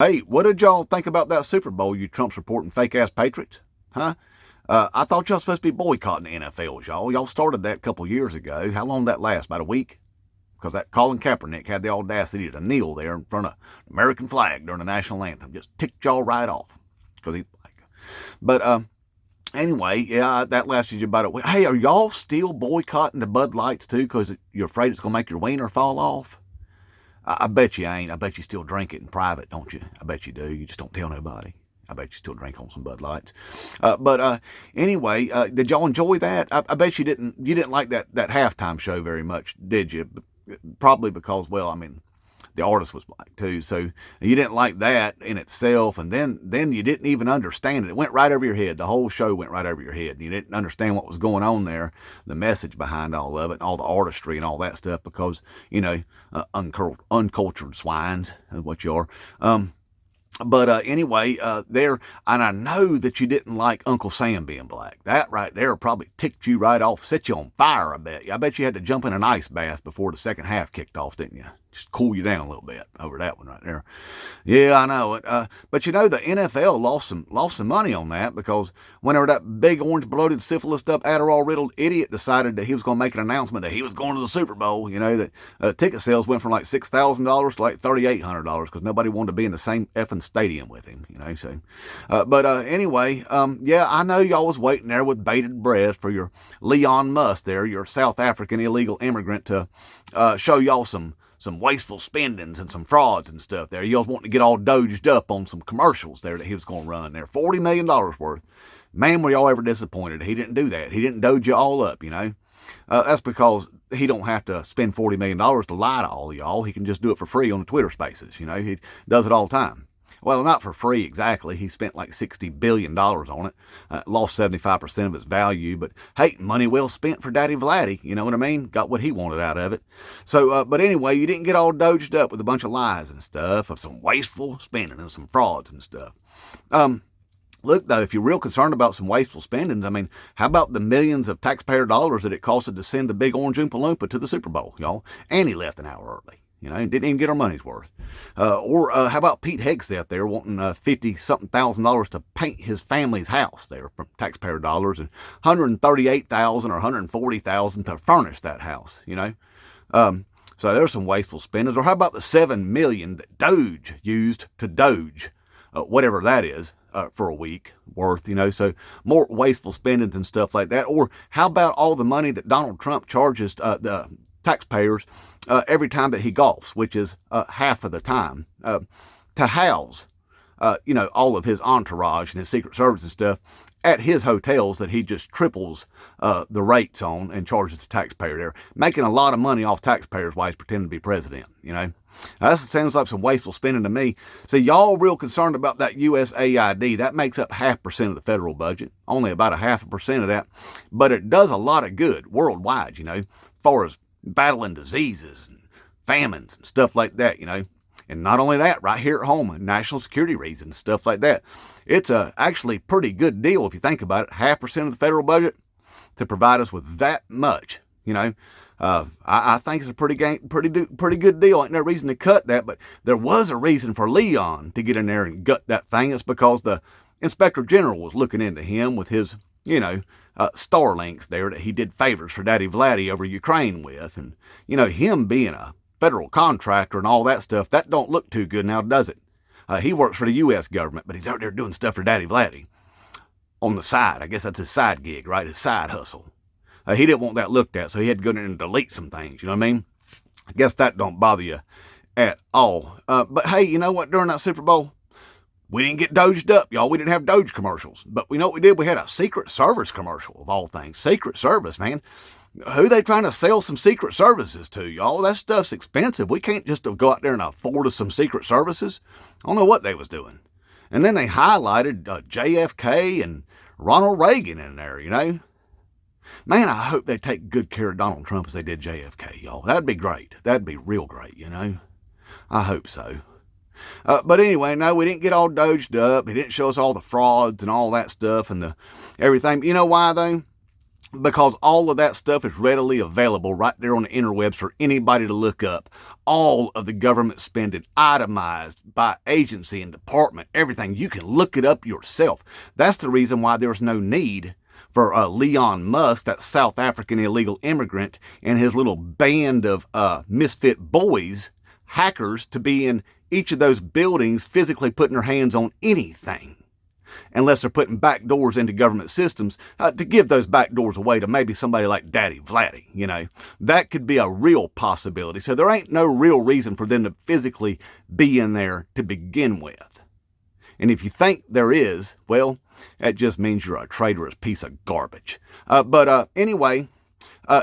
Hey, what did y'all think about that Super Bowl, you Trump supporting fake ass patriots? Huh? I thought y'all supposed to be boycotting the NFLs, y'all. Y'all started that a couple years ago. How long did that last? About a week? Because that Colin Kaepernick had the audacity to kneel there in front of the American flag during the national anthem. Just ticked y'all right off. Because he's black. But anyway, yeah, that lasted you about a week. Hey, are y'all still boycotting the Bud Lights too? Because you're afraid it's going to make your wiener fall off? I bet you ain't. I bet you still drink it in private, don't you? I bet you do. You just don't tell nobody. I bet you still drink on some Bud Lights. But anyway, did y'all enjoy that? I bet you didn't. You didn't like that halftime show very much, did you? Probably because, well, I mean, the artist was black too, so you didn't like that in itself, and then you didn't even understand it. It went right over your head. The whole show went right over your head. You didn't understand what was going on there, the message behind all of it, and all the artistry and all that stuff, because uncultured swines is what you are. But anyway, there, and I know that you didn't like Uncle Sam being black. That right there probably ticked you right off, set you on fire, I bet you. I bet you had to jump in an ice bath before the second half kicked off, didn't you? Just cool you down a little bit over that one right there. Yeah, I know it. But the NFL lost some money on that, because whenever that big orange bloated syphilis up Adderall riddled idiot decided that he was going to make an announcement that he was going to the Super Bowl, that ticket sales went from like $6,000 to like $3,800 because nobody wanted to be in the same effing stadium with him. So, but anyway, yeah, I know y'all was waiting there with bated breath for your Elon Musk there, your South African illegal immigrant, to show y'all some wasteful spendings and some frauds and stuff there. You was wanting to get all doged up on some commercials there that he was going to run there. $40 million worth. Man, were y'all ever disappointed? He didn't do that. He didn't doge you all up, That's because he don't have to spend $40 million to lie to all of y'all. He can just do it for free on the Twitter spaces, He does it all the time. Well, not for free exactly. He spent like $60 billion on it, lost 75% of its value. But hey, money well spent for Daddy Vladdy. You know what I mean? Got what he wanted out of it. So, but anyway, you didn't get all doged up with a bunch of lies and stuff, of some wasteful spending and some frauds and stuff. Look, though, if you're real concerned about some wasteful spending, I mean, how about the millions of taxpayer dollars that it costed to send the big orange Oompa Loompa to the Super Bowl, y'all? And he left an hour early. Didn't even get our money's worth. Or how about Pete Hegseth there wanting $50-something thousand to paint his family's house there from taxpayer dollars, and $138,000 or $140,000 to furnish that house, So there's some wasteful spendings. Or how about the $7 million that Doge used to Doge, whatever that is, for a week worth, So more wasteful spendings and stuff like that. Or how about all the money that Donald Trump charges the taxpayers every time that he golfs, which is half of the time, to house, all of his entourage and his Secret Service and stuff at his hotels that he just triples the rates on and charges the taxpayer there, making a lot of money off taxpayers while he's pretending to be president, That sounds like some wasteful spending to me. So y'all real concerned about that USAID. That makes up 0.5% of the federal budget, only about 0.5% of that, but it does a lot of good worldwide, as far as battling diseases and famines and stuff like that, And not only that, right here at home, national security reasons, stuff like that. It's a actually pretty good deal if you think about it. 0.5% of the federal budget to provide us with that much, I think it's a pretty good deal. Ain't no reason to cut that, but there was a reason for Leon to get in there and gut that thing. It's because the Inspector General was looking into him with his, Starlinks there that he did favors for Daddy Vladdy over Ukraine with. And, him being a federal contractor and all that stuff, that don't look too good now, does it? He works for the U.S. government, but he's out there doing stuff for Daddy Vladdy on the side. I guess that's his side gig, right? His side hustle. He didn't want that looked at, so he had to go in and delete some things, you know what I mean? I guess that don't bother you at all. But hey, you know what? During that Super Bowl, we didn't get doged up, y'all. We didn't have Doge commercials. But we know what we did? We had a Secret Service commercial, of all things. Secret Service, man. Who they trying to sell some Secret Services to, y'all? That stuff's expensive. We can't just go out there and afford us some Secret Services. I don't know what they was doing. And then they highlighted JFK and Ronald Reagan in there, Man, I hope they take good care of Donald Trump as they did JFK, y'all. That'd be great. That'd be real great, I hope so. But anyway, no, we didn't get all doged up. He didn't show us all the frauds and all that stuff and everything. You know why, though? because all of that stuff is readily available right there on the interwebs for anybody to look up. All of the government spending itemized by agency and department, everything. You can look it up yourself. That's the reason why there's no need for Elon Musk, that South African illegal immigrant, and his little band of misfit boys, hackers, to be in each of those buildings physically putting their hands on anything. Unless they're putting back doors into government systems to give those back doors away to maybe somebody like Daddy Vladdy, you know. That could be a real possibility. So there ain't no real reason for them to physically be in there to begin with. And if you think there is, well, that just means you're a traitorous piece of garbage. Anyway,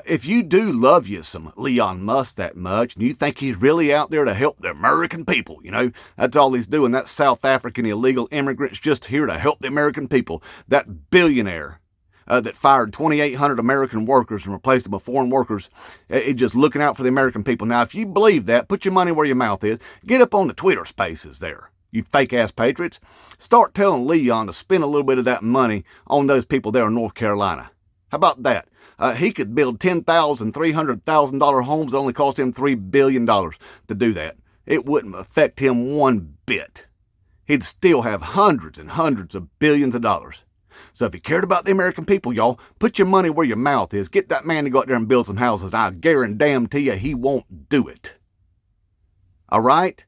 if you do love you some Elon Musk that much, and you think he's really out there to help the American people, you know, that's all he's doing. That South African illegal immigrant's just here to help the American people. That billionaire that fired 2,800 American workers and replaced them with foreign workers, is just looking out for the American people. Now, if you believe that, put your money where your mouth is. Get up on the Twitter spaces there, you fake-ass patriots. Start telling Leon to spend a little bit of that money on those people there in North Carolina. How about that? He could build $10,000, $300,000 homes. It only cost him $3 billion to do that. It wouldn't affect him one bit. He'd still have hundreds and hundreds of billions of dollars. So if you cared about the American people, y'all, put your money where your mouth is. Get that man to go out there and build some houses, and I guarantee you he won't do it. All right?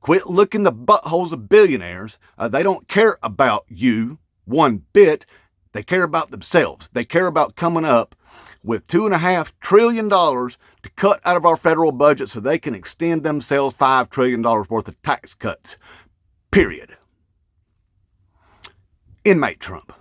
Quit looking the buttholes of billionaires. They don't care about you one bit. They care about themselves. They care about coming up with $2.5 trillion to cut out of our federal budget so they can extend themselves $5 trillion worth of tax cuts. Period. Inmate Trump.